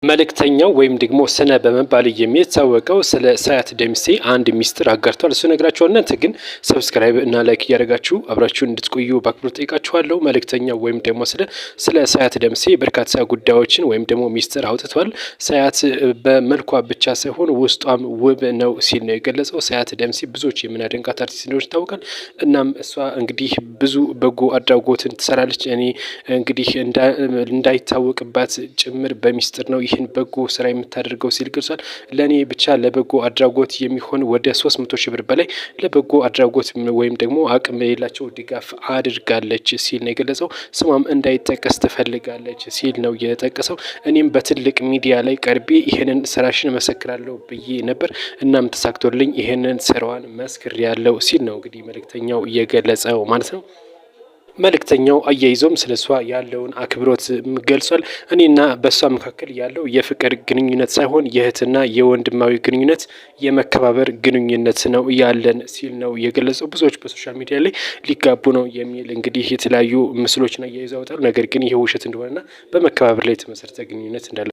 መልእክተኛው ወይም ደግሞ ስነ በመባል የሚታወቀው ስለ ሳያት ደምሴ አንድ ሚስጥር አጋርቷል። እሱ ነግራችኋል። እናንተ ግን ሰብስክራይብ እና ላይክ እያደረጋችሁ አብራችሁን እንድትቆዩ በአክብሮት ጠይቃችኋለሁ። መልእክተኛው ወይም ደግሞ ስለ ሳያት ደምሴ በርካታ ጉዳዮችን ወይም ደግሞ ሚስጥር አውጥቷል። ሳያት በመልኳ ብቻ ሳይሆን ውስጧም ውብ ነው ሲል ነው የገለጸው። ሳያት ደምሴ ብዙዎች የምናደንቃት አርቲስት እንደሆነች ይታወቃል። እናም እሷ እንግዲህ ብዙ በጎ አድራጎትን ትሰራለች። እኔ እንግዲህ እንዳይታወቅባት ጭምር በሚስጥር ነው ይህን በጎ ስራ የምታደርገው ሲል ገልጿል። ለእኔ ብቻ ለበጎ አድራጎት የሚሆን ወደ 300 ሺህ ብር በላይ ለበጎ አድራጎት ወይም ደግሞ አቅም የሌላቸው ድጋፍ አድርጋለች ሲል ነው የገለጸው። ስሟም እንዳይጠቀስ ትፈልጋለች ሲል ነው የጠቀሰው። እኔም በትልቅ ሚዲያ ላይ ቀርቤ ይህንን ስራሽን መሰክራለሁ ብዬ ነበር። እናም ተሳክቶልኝ ይህንን ስራዋን መስክር ያለው ሲል ነው እንግዲህ መልእክተኛው እየገለጸው ማለት ነው። መልእክተኛው አያይዞም ስለ እሷ ያለውን አክብሮት ገልጿል። እኔና በእሷ መካከል ያለው የፍቅር ግንኙነት ሳይሆን የእህትና የወንድማዊ ግንኙነት የመከባበር ግንኙነት ነው ያለን ሲል ነው የገለጸው። ብዙዎች በሶሻል ሚዲያ ላይ ሊጋቡ ነው የሚል እንግዲህ የተለያዩ ምስሎችን አያይዘው ያወጣሉ። ነገር ግን ይህ ውሸት እንደሆነና በመከባበር ላይ የተመሰረተ ግንኙነት እንዳለ